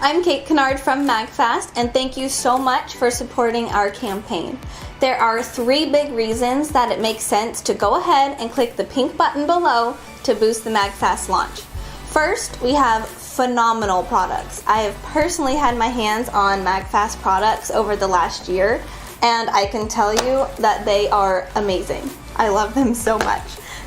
I'm Kate Kennard from Magfast, and thank you so much for supporting our campaign. There are 3 big reasons that it makes sense to go ahead and click the pink button below to boost the Magfast launch. First, we have phenomenal products. I have personally had my hands on Magfast products over the last year, and I can tell you that they are amazing. I love them so much.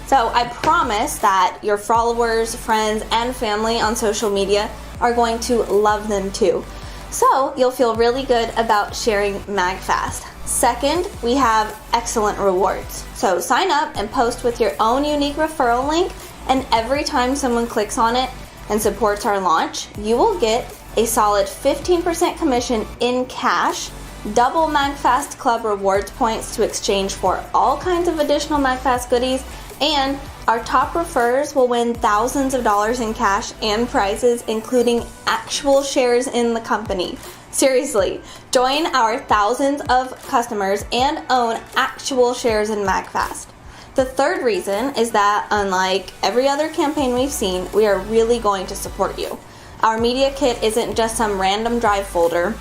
So I promise that your followers, friends, and family on social media are going to love them too. So you'll feel really good about sharing Magfast. Second, we have excellent rewards. So sign up and post with your own unique referral link, and every time someone clicks on it and supports our launch, you will get a solid 15% commission in cash, double Magfast Club rewards points to exchange for all kinds of additional Magfast goodies, and our top referrers will win thousands of dollars in cash and prizes, including actual shares in the company. Seriously, join our thousands of customers and own actual shares in Magfast. The third reason is that, unlike every other campaign we've seen, we are really going to support you. Our media kit isn't just some random drive folder.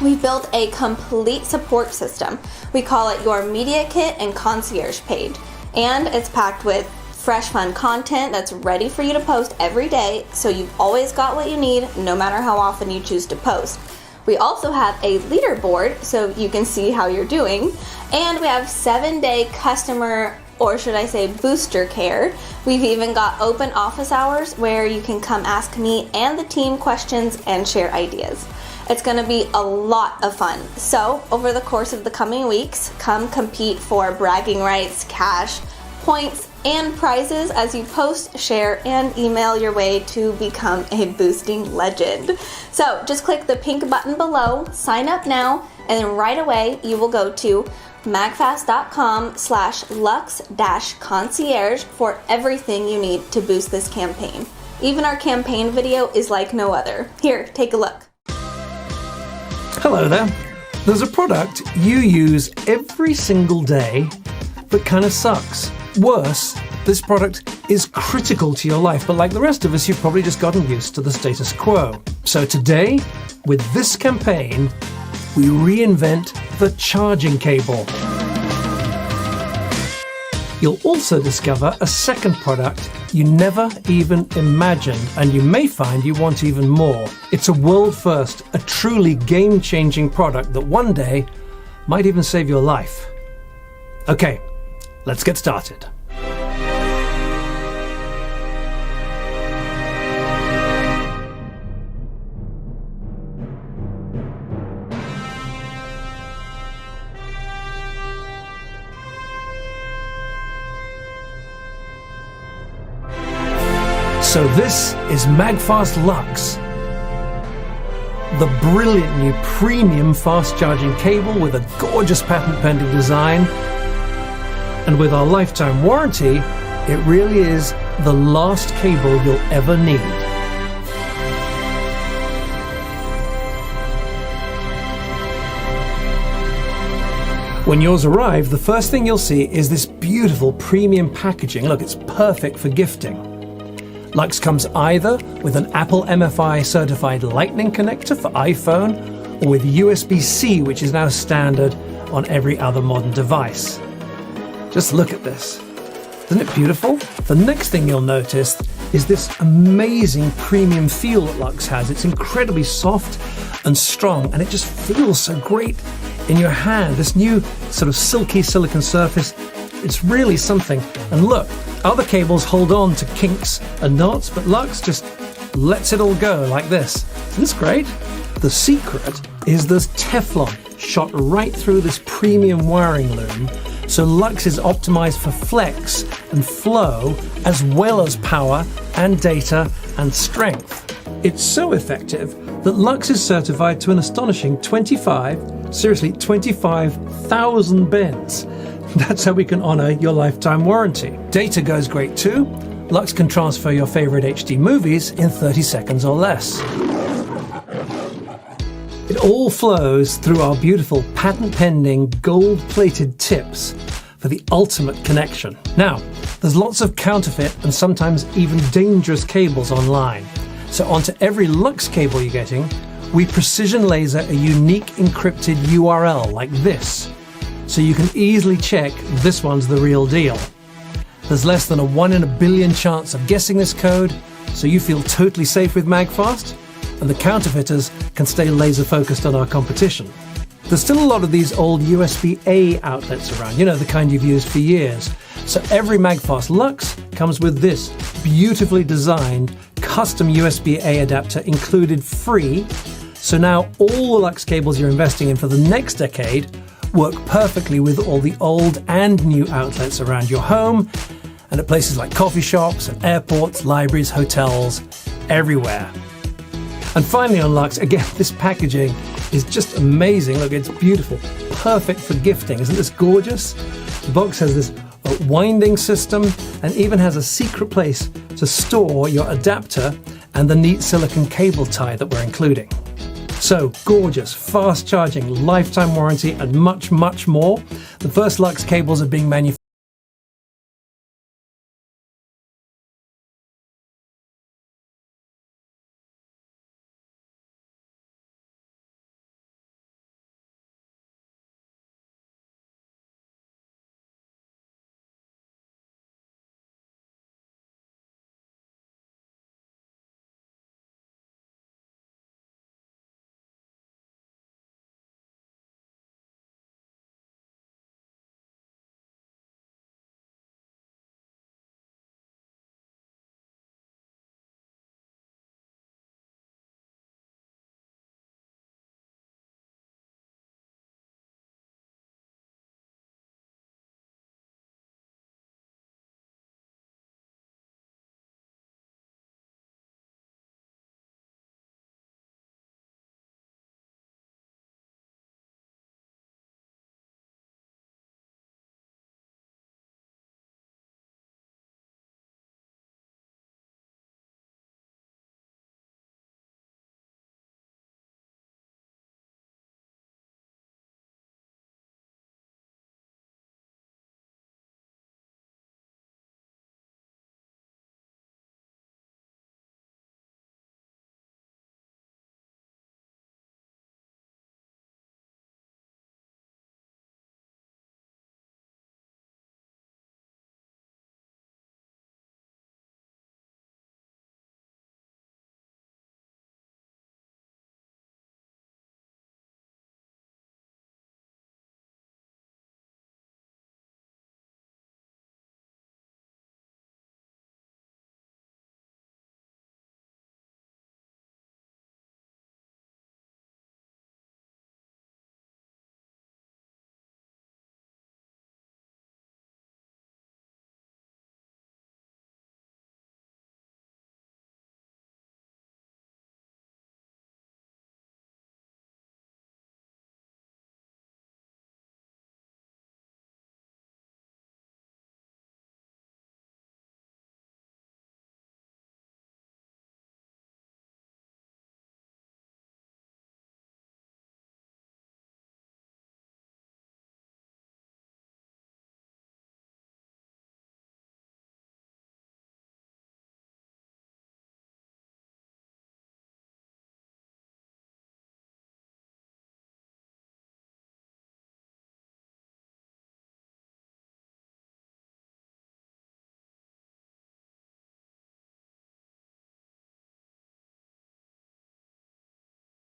We've built a complete support system. We call it your media kit and concierge page. And it's packed with fresh, fun content that's ready for you to post every day, so you've always got what you need, no matter how often you choose to post. We also have a leaderboard, so you can see how you're doing. And we have 7-day customer, or should I say booster care. We've even got open office hours where you can come ask me and the team questions and share ideas. It's going to be a lot of fun. So over the course of the coming weeks, come compete for bragging rights, cash, points, and prizes as you post, share, and email your way to become a boosting legend. So just click the pink button below, sign up now, and then right away you will go to magfast.com/lux-concierge for everything you need to boost this campaign. Even our campaign video is like no other. Here, take a look. Hello there. There's a product you use every single day that kind of sucks. Worse, this product is critical to your life, but like the rest of us, you've probably just gotten used to the status quo. So today, with this campaign, we reinvent the charging cable. You'll also discover a second product you never even imagined, and you may find you want even more. It's a world first, a truly game-changing product that one day might even save your life. Okay, let's get started. So this is Magfast Lux, the brilliant new premium fast charging cable with a gorgeous patent pending design. And with our lifetime warranty, it really is the last cable you'll ever need. When yours arrive, the first thing you'll see is this beautiful premium packaging. Look, it's perfect for gifting. Lux comes either with an Apple MFI certified Lightning connector for iPhone, or with USB-C, which is now standard on every other modern device. Just look at this. Isn't it beautiful? The next thing you'll notice is this amazing premium feel that Lux has. It's incredibly soft and strong, and it just feels so great in your hand. This new sort of silky silicone surface, it's really something. And look, other cables hold on to kinks and knots, but Lux just lets it all go like this. Isn't this great? The secret is this Teflon shot right through this premium wiring loom, so Lux is optimized for flex and flow, as well as power and data and strength. It's so effective that Lux is certified to an astonishing 25,000 bins. That's how we can honor your lifetime warranty. Data goes great too. Lux can transfer your favorite HD movies in 30 seconds or less. It all flows through our beautiful patent-pending gold-plated tips for the ultimate connection. Now, there's lots of counterfeit and sometimes even dangerous cables online. So onto every Lux cable you're getting, we precision laser a unique encrypted URL like this, so you can easily check this one's the real deal. There's less than a 1 in a billion chance of guessing this code, so you feel totally safe with Magfast, and the counterfeiters can stay laser focused on our competition. There's still a lot of these old USB-A outlets around, you know, the kind you've used for years. So every Magfast Lux comes with this beautifully designed custom USB-A adapter included free. So now all the Lux cables you're investing in for the next decade work perfectly with all the old and new outlets around your home and at places like coffee shops and airports, libraries, hotels, everywhere. And finally on Lux, again, this packaging is just amazing. Look, it's beautiful, perfect for gifting. Isn't this gorgeous? The box has this winding system and even has a secret place to store your adapter and the neat silicone cable tie that we're including. So gorgeous, fast charging, lifetime warranty and much, much more. The first Lux cables are being manufactured